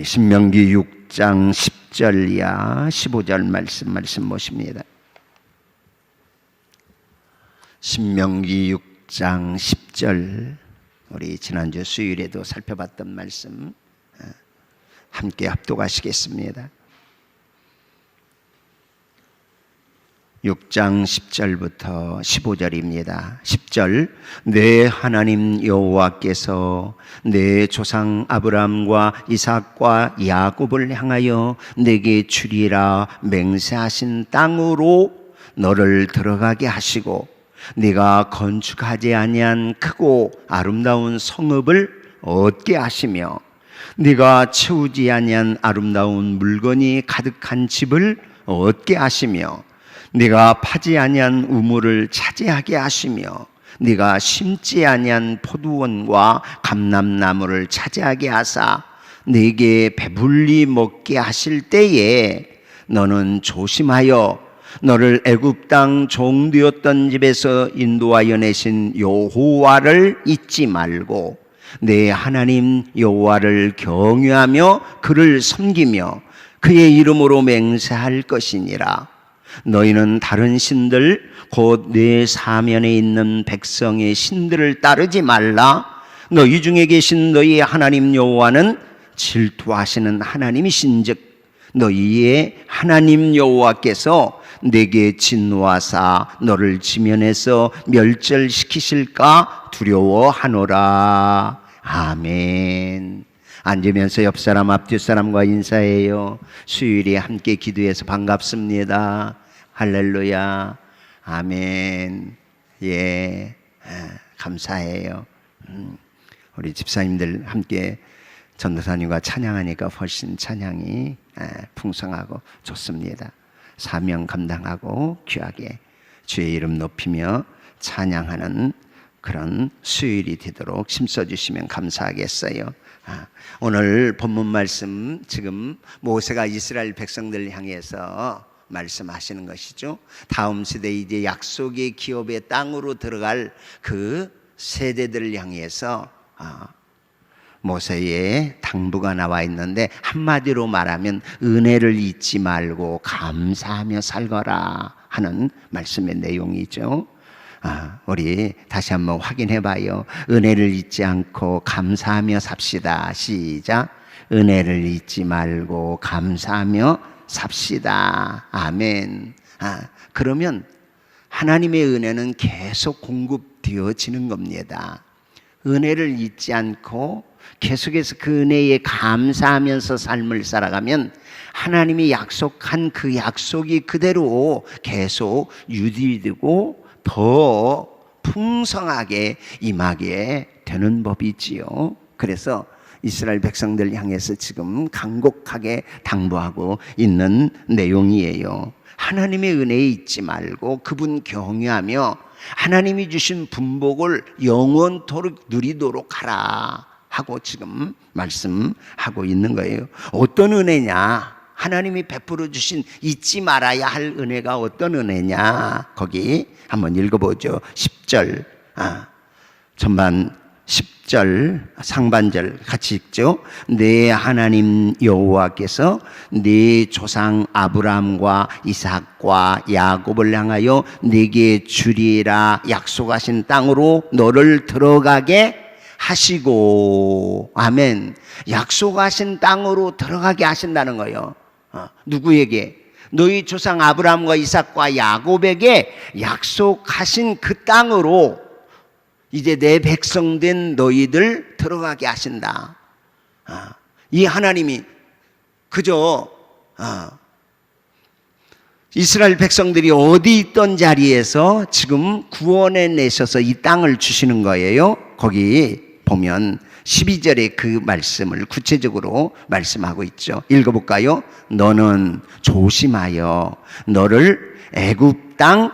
신명기 6장 10절 이하 15절 말씀 보십니다. 신명기 6장 10절, 우리 지난주 수요일에도 살펴봤던 말씀 함께 합독하시겠습니다. 6장 10절부터 15절입니다. 10절, 내 하나님 여호와께서 내 조상 아브라함과 이삭과 야곱을 향하여 내게 주리라 맹세하신 땅으로 너를 들어가게 하시고 네가 건축하지 아니한 크고 아름다운 성읍을 얻게 하시며 네가 채우지 아니한 아름다운 물건이 가득한 집을 얻게 하시며 네가 파지 아니한 우물을 차지하게 하시며 네가 심지 아니한 포도원과 감람나무를 차지하게 하사 네게 배불리 먹게 하실 때에 너는 조심하여 너를 애굽 땅 종되었던 집에서 인도하여 내신 여호와를 잊지 말고 내 하나님 여호와를 경외하며 그를 섬기며 그의 이름으로 맹세할 것이니라. 너희는 다른 신들 곧 내 사면에 있는 백성의 신들을 따르지 말라. 너희 중에 계신 너희 하나님 여호와는 질투하시는 하나님이신즉 너희의 하나님 여호와께서 내게 진노하사 너를 지면에서 멸절시키실까 두려워하노라. 아멘. 앉으면서 옆 사람 앞뒤 사람과 인사해요. 수요일에 함께 기도해서 반갑습니다. 할렐루야. 아멘. 예, 감사해요. 우리 집사님들 함께 전도사님과 찬양하니까 훨씬 찬양이 풍성하고 좋습니다. 사명 감당하고 귀하게 주의 이름 높이며 찬양하는 그런 수요일이 되도록 힘써주시면 감사하겠어요. 오늘 본문 말씀, 지금 모세가 이스라엘 백성들을 향해서 말씀하시는 것이죠. 다음 세대 이제 약속의 기업의 땅으로 들어갈 그 세대들을 향해서 모세의 당부가 나와 있는데, 한마디로 말하면 은혜를 잊지 말고 감사하며 살거라 하는 말씀의 내용이죠. 우리 다시 한번 확인해 봐요. 은혜를 잊지 않고 감사하며 삽시다. 시작. 은혜를 잊지 말고 감사하며 삽시다. 아멘. 그러면 하나님의 은혜는 계속 공급되어지는 겁니다. 은혜를 잊지 않고 계속해서 그 은혜에 감사하면서 삶을 살아가면 하나님이 약속한 그 약속이 그대로 계속 유지되고 더 풍성하게 임하게 되는 법이지요. 그래서 이스라엘 백성들 향해서 지금 간곡하게 당부하고 있는 내용이에요. 하나님의 은혜에 잊지 말고 그분 경외하며 하나님이 주신 분복을 영원토록 누리도록 하라 하고 지금 말씀하고 있는 거예요. 어떤 은혜냐? 하나님이 베풀어 주신 잊지 말아야 할 은혜가 어떤 은혜냐? 거기 한번 읽어보죠. 10절 전반 10절 상반절 같이 읽죠. 내 하나님 여호와께서 네 조상 아브라함과 이삭과 야곱을 향하여 네게 주리라 약속하신 땅으로 너를 들어가게 하시고, 아멘. 약속하신 땅으로 들어가게 하신다는 거예요. 누구에게? 너희 조상 아브라함과 이삭과 야곱에게 약속하신 그 땅으로 이제 내 백성된 너희들 들어가게 하신다. 이 하나님이 그저 이스라엘 백성들이 어디 있던 자리에서 지금 구원해 내셔서 이 땅을 주시는 거예요. 거기 보면 12절에 그 말씀을 구체적으로 말씀하고 있죠. 읽어볼까요? 너는 조심하여 너를 애굽 땅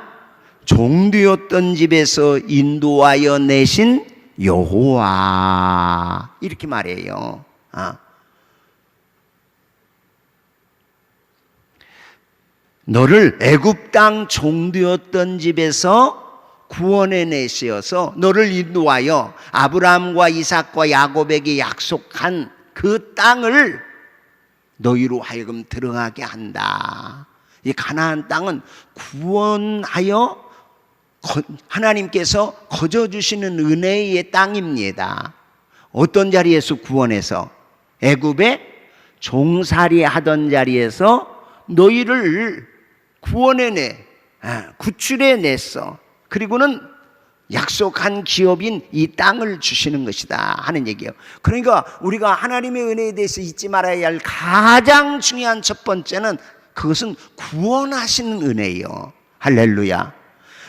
종되었던 집에서 인도하여 내신 여호와, 이렇게 말해요. 너를 애굽 땅 종되었던 집에서 구원해 내시어서 너를 인도하여 아브라함과 이삭과 야곱에게 약속한 그 땅을 너희로 하여금 들어가게 한다. 이 가나안 땅은 구원하여 하나님께서 거저주시는 은혜의 땅입니다. 어떤 자리에서 구원해서? 애굽에 종살이 하던 자리에서 너희를 구원해내, 구출해냈어. 그리고는 약속한 기업인 이 땅을 주시는 것이다 하는 얘기예요. 그러니까 우리가 하나님의 은혜에 대해서 잊지 말아야 할 가장 중요한 첫 번째는 그것은 구원하시는 은혜예요. 할렐루야.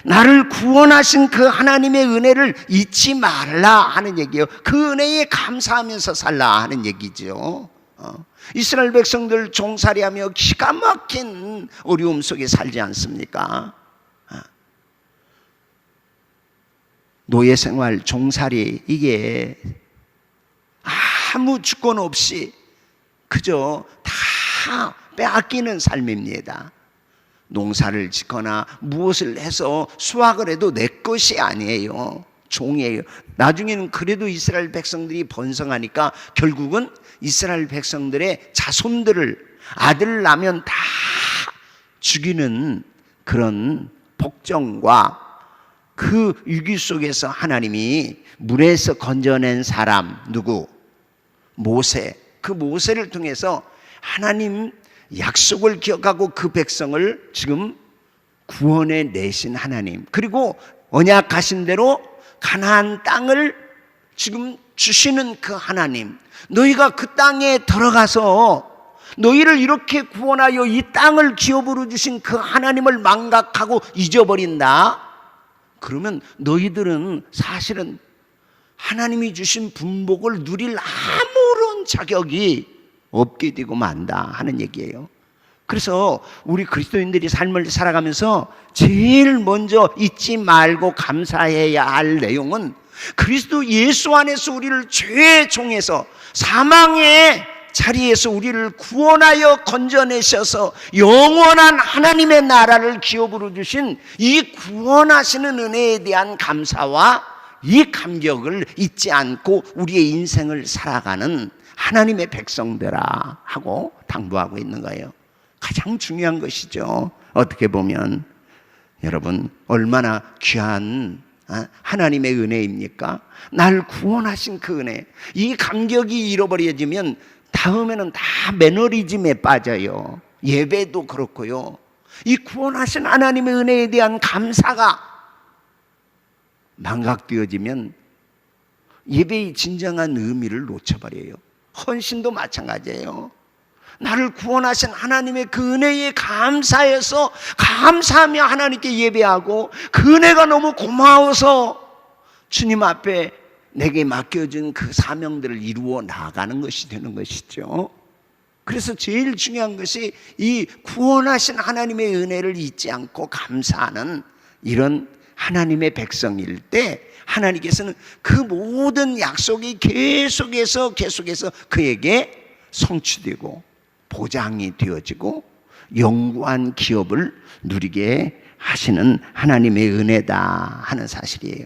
나를 구원하신 그 하나님의 은혜를 잊지 말라 하는 얘기예요. 그 은혜에 감사하면서 살라 하는 얘기죠. 이스라엘 백성들 종살이하며 기가 막힌 어려움 속에 살지 않습니까? 노예 생활, 종살이, 이게 아무 주권 없이 그저 다 빼앗기는 삶입니다. 농사를 짓거나 무엇을 해서 수확을 해도 내 것이 아니에요. 종이에요. 나중에는 그래도 이스라엘 백성들이 번성하니까 결국은 이스라엘 백성들의 자손들을 아들 낳으면 다 죽이는 그런 복종과 그 위기 속에서 하나님이 물에서 건져낸 사람 누구? 모세. 그 모세를 통해서 하나님 약속을 기억하고 그 백성을 지금 구원해 내신 하나님, 그리고 언약하신 대로 가나안 땅을 지금 주시는 그 하나님, 너희가 그 땅에 들어가서 너희를 이렇게 구원하여 이 땅을 기업으로 주신 그 하나님을 망각하고 잊어버린다? 그러면 너희들은 사실은 하나님이 주신 분복을 누릴 아무런 자격이 없게 되고 만다 하는 얘기예요. 그래서 우리 그리스도인들이 삶을 살아가면서 제일 먼저 잊지 말고 감사해야 할 내용은 그리스도 예수 안에서 우리를 죄의 종에서 사망의 자리에서 우리를 구원하여 건져내셔서 영원한 하나님의 나라를 기업으로 주신 이 구원하시는 은혜에 대한 감사와 이 감격을 잊지 않고 우리의 인생을 살아가는 하나님의 백성들아 하고 당부하고 있는 거예요. 가장 중요한 것이죠. 어떻게 보면 여러분, 얼마나 귀한 하나님의 은혜입니까? 날 구원하신 그 은혜. 이 감격이 잃어버려지면 다음에는 다 매너리즘에 빠져요. 예배도 그렇고요. 이 구원하신 하나님의 은혜에 대한 감사가 망각되어지면 예배의 진정한 의미를 놓쳐버려요. 헌신도 마찬가지예요. 나를 구원하신 하나님의 그 은혜에 감사해서 감사하며 하나님께 예배하고 그 은혜가 너무 고마워서 주님 앞에 내게 맡겨준 그 사명들을 이루어 나가는 것이 되는 것이죠. 그래서 제일 중요한 것이 이 구원하신 하나님의 은혜를 잊지 않고 감사하는 이런 하나님의 백성일 때 하나님께서는 그 모든 약속이 계속해서 그에게 성취되고 보장이 되어지고 영구한 기업을 누리게 하시는 하나님의 은혜다 하는 사실이에요.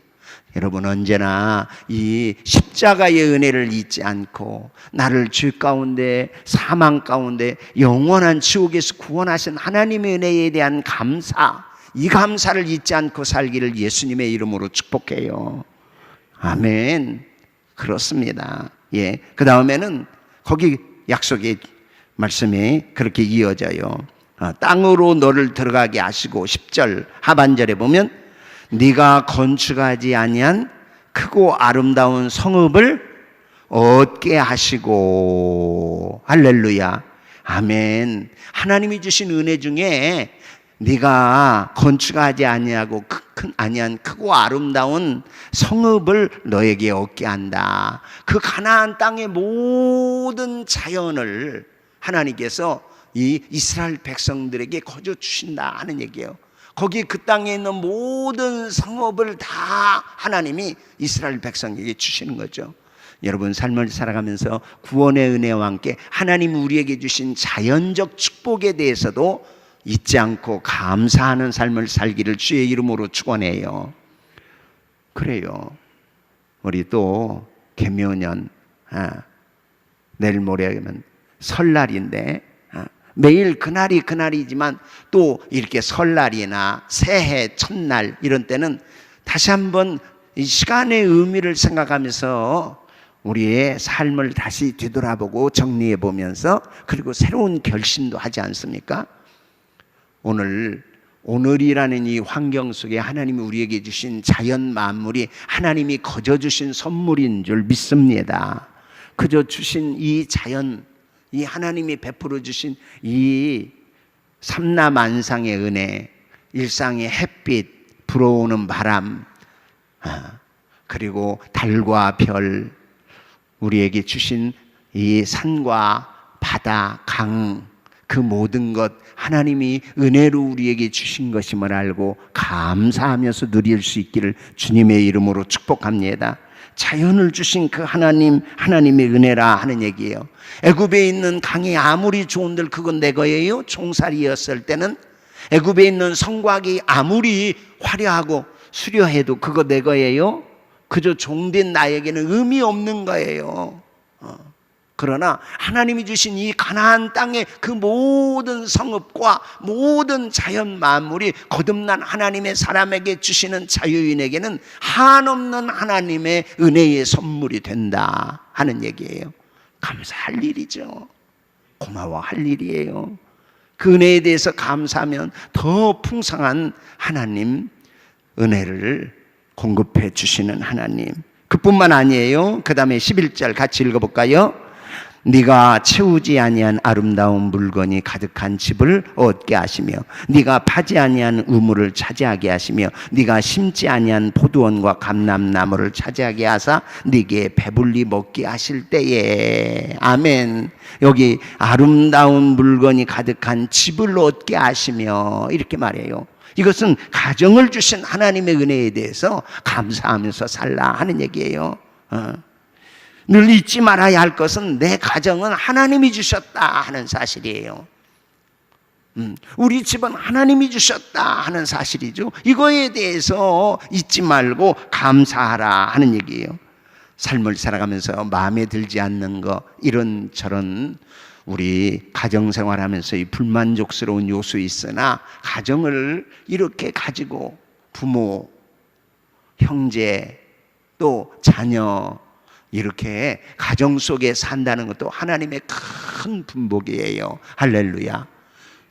여러분, 언제나 이 십자가의 은혜를 잊지 않고 나를 죄 가운데 사망 가운데 영원한 지옥에서 구원하신 하나님의 은혜에 대한 감사, 이 감사를 잊지 않고 살기를 예수님의 이름으로 축복해요. 아멘. 그렇습니다. 예. 그 다음에는 거기 약속의 말씀이 그렇게 이어져요. 땅으로 너를 들어가게 하시고 10절 하반절에 보면 네가 건축하지 아니한 크고 아름다운 성읍을 얻게 하시고. 할렐루야. 아멘. 하나님이 주신 은혜 중에 네가 건축하지 아니하고 아니한 크고 아름다운 성읍을 너에게 얻게 한다. 그 가나안 땅의 모든 자연을 하나님께서 이 이스라엘 백성들에게 거저 주신다 하는 얘기예요. 거기 그 땅에 있는 모든 성읍을 다 하나님이 이스라엘 백성에게 주시는 거죠. 여러분, 삶을 살아가면서 구원의 은혜와 함께 하나님 우리에게 주신 자연적 축복에 대해서도 잊지 않고 감사하는 삶을 살기를 주의 이름으로 축원해요. 그래요. 우리 또 계묘년 내일 모레면 설날인데 매일 그날이 그날이지만 또 이렇게 설날이나 새해 첫날 이런 때는 다시 한번 이 시간의 의미를 생각하면서 우리의 삶을 다시 되돌아보고 정리해 보면서 그리고 새로운 결심도 하지 않습니까? 오늘이라는 이 환경 속에 하나님이 우리에게 주신 자연 만물이 하나님이 거저 주신 선물인 줄 믿습니다. 그저 주신 이 자연, 이 하나님이 베풀어 주신 이 삼라만상의 은혜, 일상의 햇빛, 불어오는 바람, 그리고 달과 별, 우리에게 주신 이 산과 바다, 강, 그 모든 것 하나님이 은혜로 우리에게 주신 것임을 알고 감사하면서 누릴 수 있기를 주님의 이름으로 축복합니다. 자연을 주신 그 하나님의 은혜라 하는 얘기예요. 애굽에 있는 강이 아무리 좋은들 그건 내 거예요? 종살이였을 때는 애굽에 있는 성곽이 아무리 화려하고 수려해도 그거 내 거예요? 그저 종된 나에게는 의미 없는 거예요. 그러나 하나님이 주신 이 가나안 땅의 그 모든 성읍과 모든 자연 만물이 거듭난 하나님의 사람에게 주시는 자유인에게는 한없는 하나님의 은혜의 선물이 된다 하는 얘기예요. 감사할 일이죠. 고마워할 일이에요. 그 은혜에 대해서 감사하면 더 풍성한 하나님 은혜를 공급해 주시는 하나님. 그뿐만 아니에요. 그 다음에 11절 같이 읽어볼까요? 네가 채우지 아니한 아름다운 물건이 가득한 집을 얻게 하시며 네가 파지 아니한 우물을 차지하게 하시며 네가 심지 아니한 포도원과 감람나무를 차지하게 하사 네게 배불리 먹게 하실 때에. 아멘. 여기 아름다운 물건이 가득한 집을 얻게 하시며 이렇게 말해요. 이것은 가정을 주신 하나님의 은혜에 대해서 감사하면서 살라 하는 얘기예요. 늘 잊지 말아야 할 것은 내 가정은 하나님이 주셨다 하는 사실이에요. 우리 집은 하나님이 주셨다 하는 사실이죠. 이거에 대해서 잊지 말고 감사하라 하는 얘기예요. 삶을 살아가면서 마음에 들지 않는 거 이런저런 우리 가정생활하면서 이 불만족스러운 요소 있으나 가정을 이렇게 가지고 부모, 형제, 또 자녀 이렇게 가정 속에 산다는 것도 하나님의 큰 분복이에요. 할렐루야.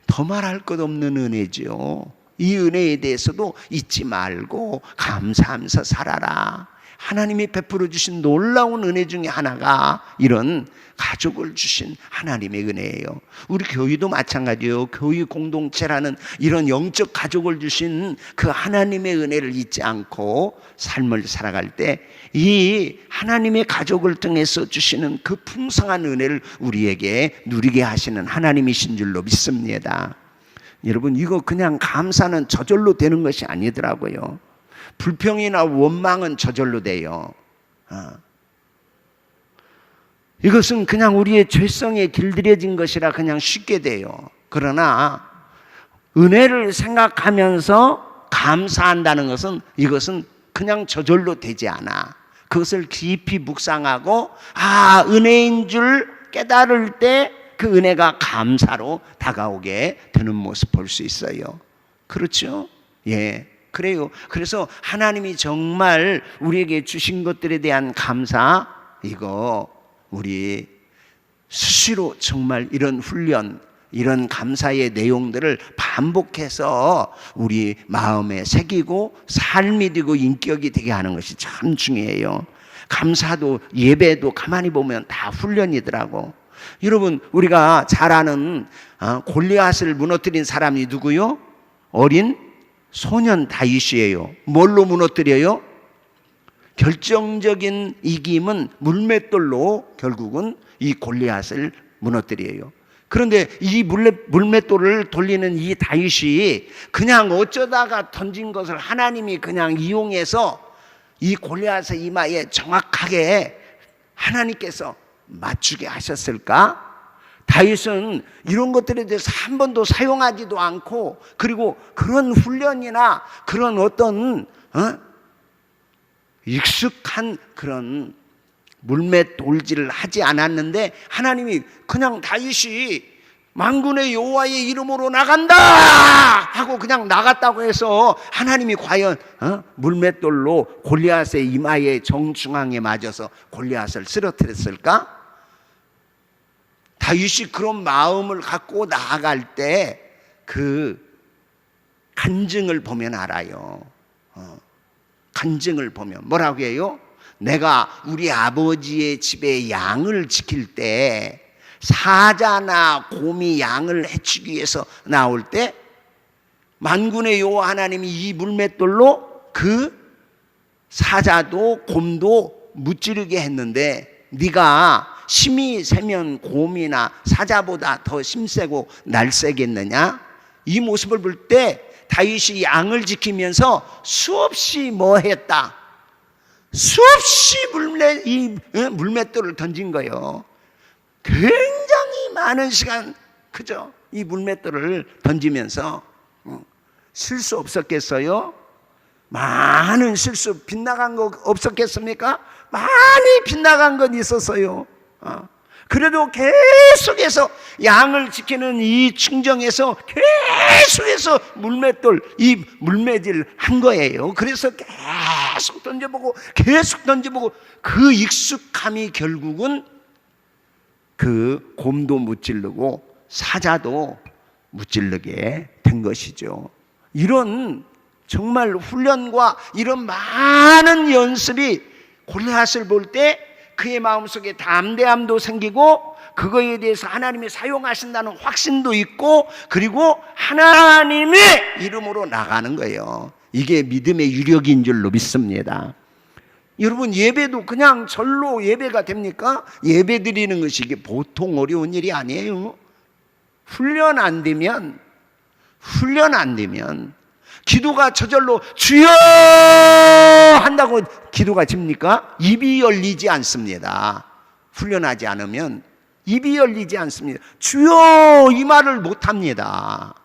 더 말할 것 없는 은혜죠. 이 은혜에 대해서도 잊지 말고 감사하면서 살아라. 하나님이 베풀어 주신 놀라운 은혜 중에 하나가 이런 가족을 주신 하나님의 은혜예요. 우리 교회도 마찬가지예요. 교회 공동체라는 이런 영적 가족을 주신 그 하나님의 은혜를 잊지 않고 삶을 살아갈 때 이 하나님의 가족을 통해서 주시는 그 풍성한 은혜를 우리에게 누리게 하시는 하나님이신 줄로 믿습니다. 여러분, 이거 그냥 감사는 저절로 되는 것이 아니더라고요. 불평이나 원망은 저절로 돼요. 이것은 그냥 우리의 죄성에 길들여진 것이라 그냥 쉽게 돼요. 그러나 은혜를 생각하면서 감사한다는 것은 이것은 그냥 저절로 되지 않아. 그것을 깊이 묵상하고 은혜인 줄 깨달을 때 그 은혜가 감사로 다가오게 되는 모습 볼 수 있어요. 그렇죠? 예. 그래요. 그래서 하나님이 정말 우리에게 주신 것들에 대한 감사, 이거 우리 수시로 정말 이런 훈련, 이런 감사의 내용들을 반복해서 우리 마음에 새기고 삶이 되고 인격이 되게 하는 것이 참 중요해요. 감사도 예배도 가만히 보면 다 훈련이더라고. 여러분, 우리가 잘 아는 골리앗을 무너뜨린 사람이 누구요? 어린 소년 다윗이에요. 뭘로 무너뜨려요? 결정적인 이김은 물맷돌로 결국은 이 골리앗을 무너뜨려요. 그런데 이 물맷돌을 돌리는 이 다윗이 그냥 어쩌다가 던진 것을 하나님이 그냥 이용해서 이 골리앗의 이마에 정확하게 하나님께서 맞추게 하셨을까? 다윗은 이런 것들에 대해서 한 번도 사용하지도 않고, 그리고 그런 훈련이나 그런 어떤 익숙한 그런 물맷 돌질을 하지 않았는데 하나님이 그냥 다윗이 만군의 여호와의 이름으로 나간다 하고 그냥 나갔다고 해서 하나님이 과연 물맷돌로 골리앗의 이마의 정중앙에 맞아서 골리앗을 쓰러뜨렸을까? 다윗이 그런 마음을 갖고 나아갈 때 그 간증을 보면 알아요. 간증을 보면 뭐라고 해요? 내가 우리 아버지의 집에 양을 지킬 때 사자나 곰이 양을 해치기 위해서 나올 때 만군의 여호와 하나님이 이 물맷돌로 그 사자도 곰도 무찌르게 했는데 네가 심히 세면 곰이나 사자보다 더 심세고 날쌔겠느냐? 이 모습을 볼 때 다윗이 양을 지키면서 수없이 뭐 했다? 수없이 물맷돌을 던진 거예요. 굉장히 많은 시간 그죠? 이 물맷돌을 던지면서 실수 없었겠어요? 많은 실수 빗나간 거 없었겠습니까? 많이 빗나간 건 있었어요. 그래도 계속해서 양을 지키는 이 충정에서 계속해서 이 물매질 한 거예요. 그래서 계속 던져보고 그 익숙함이 결국은 그 곰도 무찌르고 사자도 무찌르게 된 것이죠. 이런 정말 훈련과 이런 많은 연습이 골리앗을 볼 때 그의 마음속에 담대함도 생기고 그거에 대해서 하나님이 사용하신다는 확신도 있고 그리고 하나님의 이름으로 나가는 거예요. 이게 믿음의 유력인 줄로 믿습니다. 여러분 예배도 그냥 절로 예배가 됩니까? 예배 드리는 것이 이게 보통 어려운 일이 아니에요. 훈련 안 되면 기도가 저절로 주여 한다고 기도가 집니까? 입이 열리지 않습니다. 훈련하지 않으면 입이 열리지 않습니다. 주여 이 말을 못합니다.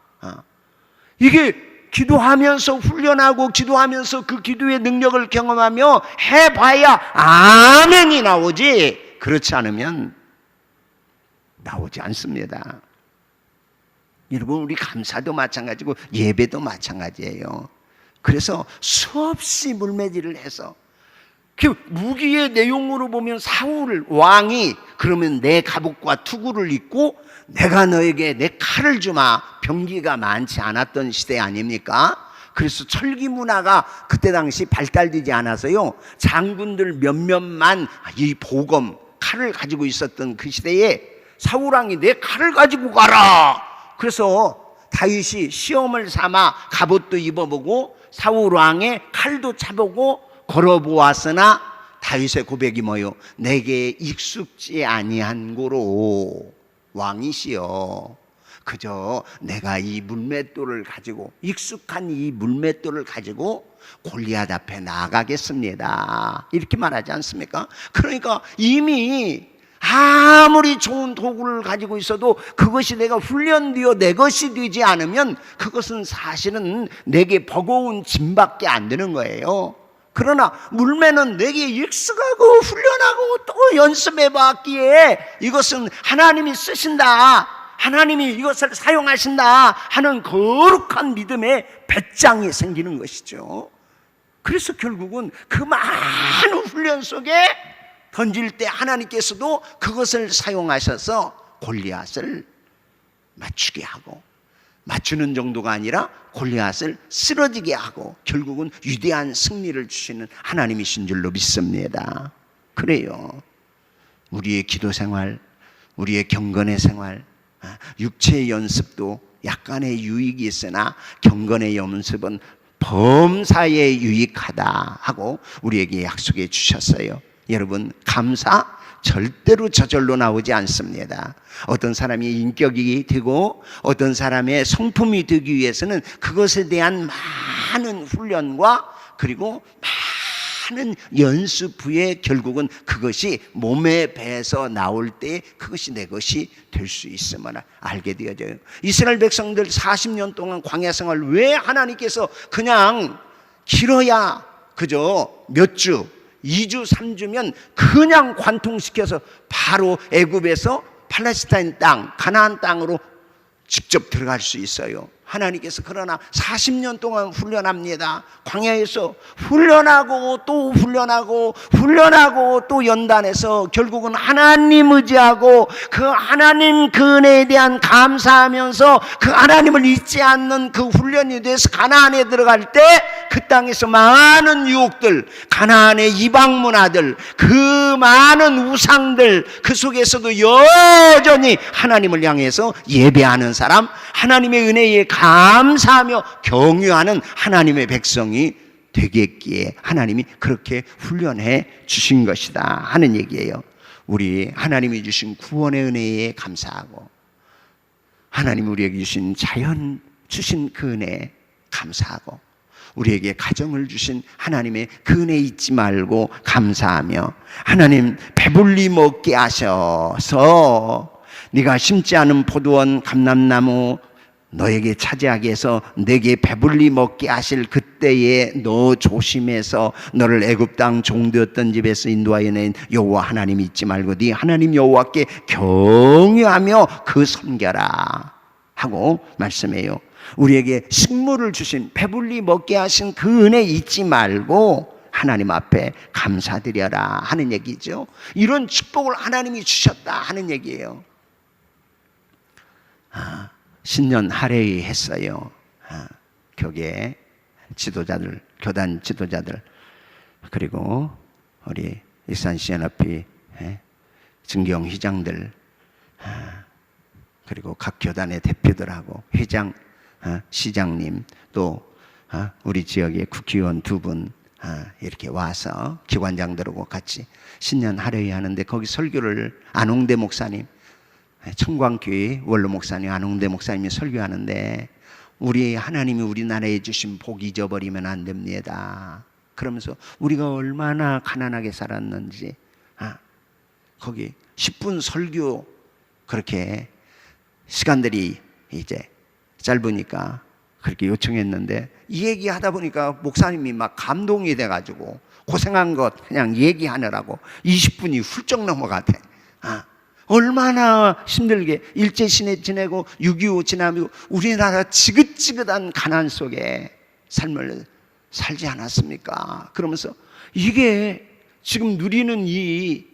이게 기도하면서 훈련하고 기도하면서 그 기도의 능력을 경험하며 해봐야 아멘이 나오지 그렇지 않으면 나오지 않습니다. 여러분 우리 감사도 마찬가지고 예배도 마찬가지예요. 그래서 수없이 물매질을 해서 그 무기의 내용으로 보면 사울 왕이 그러면 내 갑옷과 투구를 입고 내가 너에게 내 칼을 주마 병기가 많지 않았던 시대 아닙니까? 그래서 철기 문화가 그때 당시 발달되지 않아서요 장군들 몇몇만 이 보검 칼을 가지고 있었던 그 시대에 사울 왕이 내 칼을 가지고 가라 그래서 다윗이 시험을 삼아 갑옷도 입어보고 사울 왕의 칼도 차보고 걸어보았으나 다윗의 고백이 뭐요? 내게 익숙지 아니한 고로 왕이시여 그저 내가 이 물맷돌을 가지고 익숙한 이 물맷돌을 가지고 골리앗 앞에 나가겠습니다 이렇게 말하지 않습니까? 그러니까 이미 아무리 좋은 도구를 가지고 있어도 그것이 내가 훈련되어 내 것이 되지 않으면 그것은 사실은 내게 버거운 짐밖에 안 되는 거예요. 그러나 물매는 내게 익숙하고 훈련하고 또 연습해 봤기에 이것은 하나님이 쓰신다 하나님이 이것을 사용하신다 하는 거룩한 믿음의 배짱이 생기는 것이죠. 그래서 결국은 그 많은 훈련 속에 던질 때 하나님께서도 그것을 사용하셔서 골리앗을 맞추게 하고 맞추는 정도가 아니라 골리앗을 쓰러지게 하고 결국은 위대한 승리를 주시는 하나님이신 줄로 믿습니다. 그래요. 우리의 기도 생활, 우리의 경건의 생활, 육체의 연습도 약간의 유익이 있으나 경건의 연습은 범사에 유익하다 하고 우리에게 약속해 주셨어요. 여러분 감사 절대로 저절로 나오지 않습니다. 어떤 사람이 인격이 되고 어떤 사람의 성품이 되기 위해서는 그것에 대한 많은 훈련과 그리고 많은 연습 후에 결국은 그것이 몸에 배에서 나올 때 그것이 내 것이 될 수 있음을 알게 되어져요. 이스라엘 백성들 40년 동안 광야 생활 왜 하나님께서 그냥 길어야 그저 몇 주 2주 3주면 그냥 관통시켜서 바로 애굽에서 팔레스타인 땅, 가나안 땅으로 직접 들어갈 수 있어요. 하나님께서 그러나 40년 동안 훈련합니다. 광야에서 훈련하고 또 훈련하고 훈련하고 또 연단해서 결국은 하나님 의지하고 그 하나님 그 은혜에 대한 감사하면서 그 하나님을 잊지 않는 그 훈련이 돼서 가나안에 들어갈 때 그 땅에서 많은 유혹들, 가나안의 이방 문화들, 그 많은 우상들, 그 속에서도 여전히 하나님을 향해서 예배하는 사람, 하나님의 은혜에 감사하며 경유하는 하나님의 백성이 되겠기에 하나님이 그렇게 훈련해 주신 것이다 하는 얘기예요. 우리 하나님이 주신 구원의 은혜에 감사하고 하나님이 우리에게 주신 자연 주신 그 은혜에 감사하고 우리에게 가정을 주신 하나님의 그 은혜 잊지 말고 감사하며 하나님 배불리 먹게 하셔서 네가 심지 않은 포도원 감람나무 너에게 차지하게 해서 내게 배불리 먹게 하실 그때에 너 조심해서 너를 애굽 땅 종되었던 집에서 인도하여 낸 여호와 하나님 잊지 말고 네 하나님 여호와께 경유하며 그 섬겨라 하고 말씀해요. 우리에게 식물을 주신 배불리 먹게 하신 그 은혜 잊지 말고 하나님 앞에 감사드려라 하는 얘기죠. 이런 축복을 하나님이 주셨다 하는 얘기예요. 신년 할애회 했어요. 교계 지도자들, 교단 지도자들, 그리고 우리 일산시연합회 증경 회장들, 그리고 각 교단의 대표들하고 회장, 시장님, 또 우리 지역의 국회의원 2분 이렇게 와서 기관장들하고 같이 신년 할애회 하는데 거기 설교를 안홍대 목사님, 청광교회 원로 목사님 안홍대 목사님이 설교하는데 우리 하나님이 우리나라에 주신 복 잊어버리면 안 됩니다. 그러면서 우리가 얼마나 가난하게 살았는지 거기 10분 설교 그렇게 시간들이 이제 짧으니까 그렇게 요청했는데 이 얘기 하다 보니까 목사님이 막 감동이 돼가지고 고생한 것 그냥 얘기하느라고 20분이 훌쩍 넘어가대. 얼마나 힘들게 일제시대 지내고 6.25 지나고 우리나라 지긋지긋한 가난 속에 삶을 살지 않았습니까? 그러면서 이게 지금 누리는 이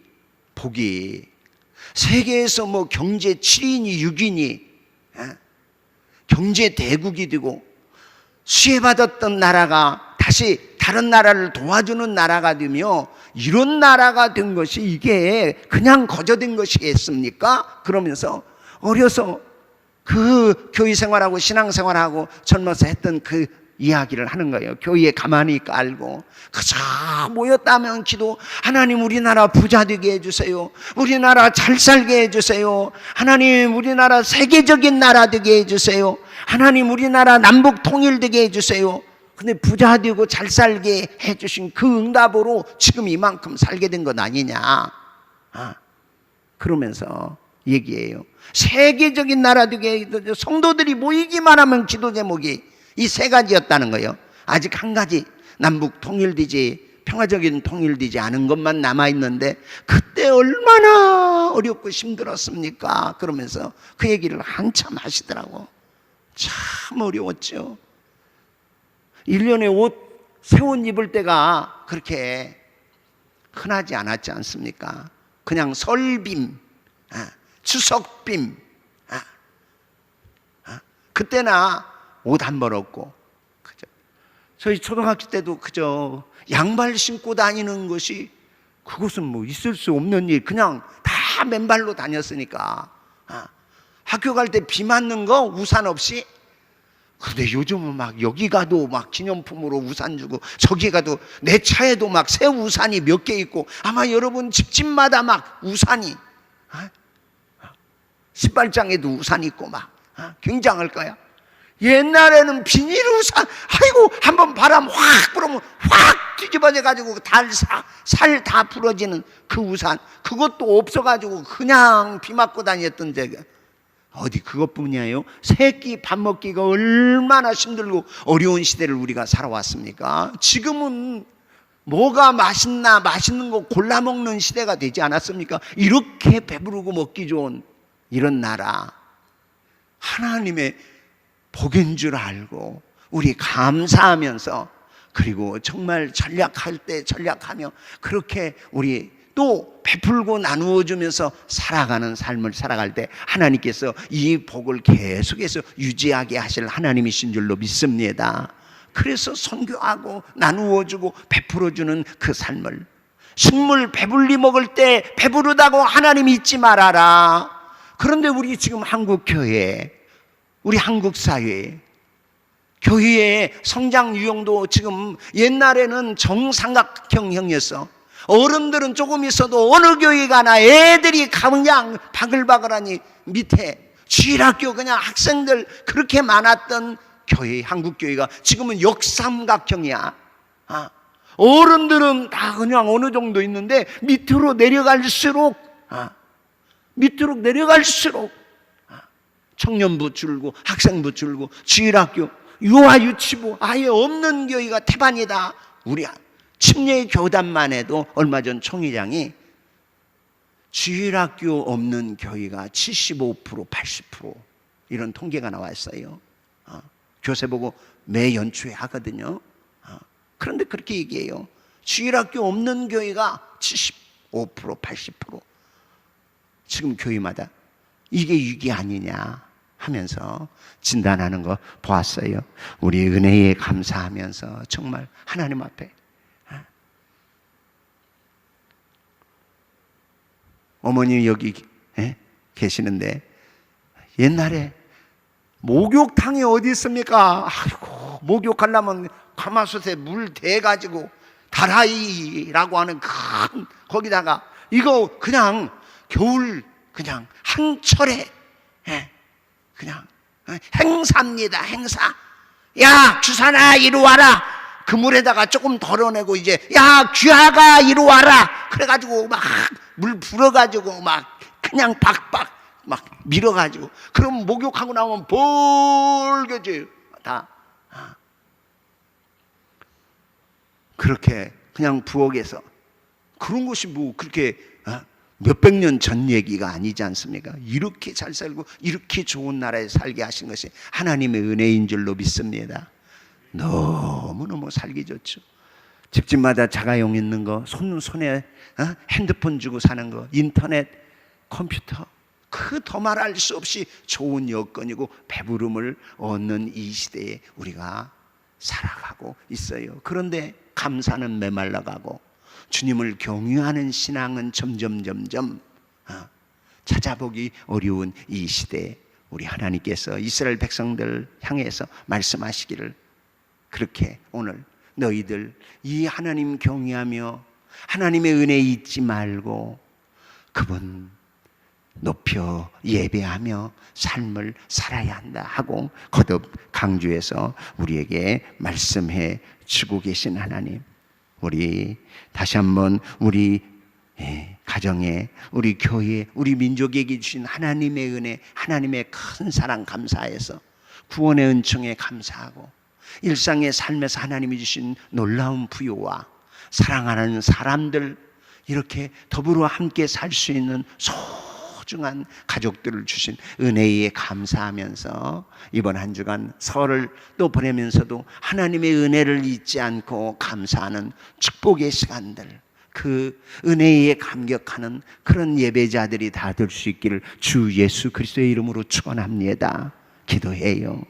복이 세계에서 뭐 경제 7위니 6위니 경제 대국이 되고 수혜받았던 나라가 다시 다른 나라를 도와주는 나라가 되며 이런 나라가 된 것이 이게 그냥 거저된 것이겠습니까? 그러면서 어려서 그 교회 생활하고 신앙 생활하고 젊어서 했던 그 이야기를 하는 거예요. 교회에 가만히 깔고 그저 모였다면 기도, 하나님 우리나라 부자 되게 해주세요. 우리나라 잘 살게 해주세요. 하나님 우리나라 세계적인 나라 되게 해주세요. 하나님 우리나라 남북 통일되게 해주세요. 근데 부자 되고 잘 살게 해주신 그 응답으로 지금 이만큼 살게 된 것 아니냐. 그러면서 얘기해요. 세계적인 나라 되게 성도들이 모이기만 하면 기도 제목이 이 3가지였다는 거예요. 아직 한 가지 남북 통일되지 평화적인 통일되지 않은 것만 남아있는데 그때 얼마나 어렵고 힘들었습니까? 그러면서 그 얘기를 한참 하시더라고. 참 어려웠죠. 1년에 새 옷 입을 때가 그렇게 흔하지 않았지 않습니까? 그냥 설빔, 추석빔, 그때나 옷 한 벌 없고, 그죠? 저희 초등학교 때도 그저 양발 신고 다니는 것이 그것은 뭐 있을 수 없는 일, 그냥 다 맨발로 다녔으니까. 학교 갈 때 비 맞는 거 우산 없이. 근데 요즘은 막 여기 가도 막 기념품으로 우산 주고 저기 가도 내 차에도 막 새 우산이 몇 개 있고 아마 여러분 집집마다 막 우산이 신발장에도 우산 있고 막 굉장할 거야. 옛날에는 비닐 우산, 아이고 한번 바람 확 불으면 확 뒤집어져 가지고 살 다 부러지는 그 우산, 그것도 없어가지고 그냥 비 맞고 다녔던 적이 어디 그것뿐이에요. 새끼 밥 먹기가 얼마나 힘들고 어려운 시대를 우리가 살아왔습니까? 지금은 뭐가 맛있나 맛있는 거 골라 먹는 시대가 되지 않았습니까? 이렇게 배부르고 먹기 좋은 이런 나라, 하나님의 복인 줄 알고 우리 감사하면서, 그리고 정말 전략할 때 전략하며 그렇게 우리 또 베풀고 나누어 주면서 살아가는 삶을 살아갈 때 하나님께서 이 복을 계속해서 유지하게 하실 하나님이신 줄로 믿습니다. 그래서 선교하고 나누어 주고 베풀어 주는 그 삶을, 식물 배불리 먹을 때 배부르다고 하나님 잊지 말아라. 그런데 우리 지금 한국 교회, 우리 한국 사회, 교회의 성장 유형도 지금 옛날에는 정삼각형이었어. 어른들은 조금 있어도 어느 교회 가나 애들이 그냥 바글바글하니 밑에 주일학교 그냥 학생들 그렇게 많았던 교회, 한국 교회가 지금은 역삼각형이야. 어른들은 다 그냥 어느 정도 있는데 밑으로 내려갈수록 청년부 줄고 학생부 줄고 주일학교, 유아유치부 아예 없는 교회가 태반이다. 우리 침례 교단만 해도 얼마 전 총회장이 주일학교 없는 교회가 75%, 80% 이런 통계가 나왔어요. 교세 보고 매 연초에 하거든요. 그런데 그렇게 얘기해요. 주일학교 없는 교회가 75%, 80% 지금 교회마다 이게 위기 아니냐 하면서 진단하는 거 보았어요. 우리 은혜에 감사하면서 정말 하나님 앞에, 어머니 여기 계시는데 옛날에 목욕탕이 어디 있습니까? 아이고, 목욕하려면 가마솥에 물 대가지고 다라이라고 하는 큰 거기다가 이거 그냥 겨울 그냥 한철에 그냥 행사입니다. 행사. 야 규산아 이리 와라. 그 물에다가 조금 덜어내고 이제 야 귀하가 이리 와라. 그래가지고 막 물 불어가지고 막 그냥 박박 막 밀어가지고, 그럼 목욕하고 나오면 벌게져요 다. 그렇게 그냥 부엌에서 그런 것이 뭐 그렇게 몇백 년 전 얘기가 아니지 않습니까? 이렇게 잘 살고 이렇게 좋은 나라에 살게 하신 것이 하나님의 은혜인 줄로 믿습니다. 너무너무 살기 좋죠. 집집마다 자가용 있는 거, 손에 핸드폰 주고 사는 거, 인터넷, 컴퓨터, 그 더 말할 수 없이 좋은 여건이고 배부름을 얻는 이 시대에 우리가 살아가고 있어요. 그런데 감사는 메말라가고 주님을 경유하는 신앙은 점점 찾아보기 어려운 이 시대에 우리 하나님께서 이스라엘 백성들 향해서 말씀하시기를, 그렇게 오늘 너희들 이 하나님 경외하며 하나님의 은혜 잊지 말고 그분 높여 예배하며 삶을 살아야 한다 하고 거듭 강조해서 우리에게 말씀해 주고 계신 하나님, 우리 다시 한번 우리 가정에, 우리 교회에, 우리 민족에게 주신 하나님의 은혜, 하나님의 큰 사랑 감사해서 구원의 은총에 감사하고 일상의 삶에서 하나님이 주신 놀라운 부요와 사랑하는 사람들, 이렇게 더불어 함께 살 수 있는 소중한 가족들을 주신 은혜에 감사하면서 이번 한 주간 설을 또 보내면서도 하나님의 은혜를 잊지 않고 감사하는 축복의 시간들, 그 은혜에 감격하는 그런 예배자들이 다 될 수 있기를 주 예수 그리스도의 이름으로 축원합니다. 기도해요.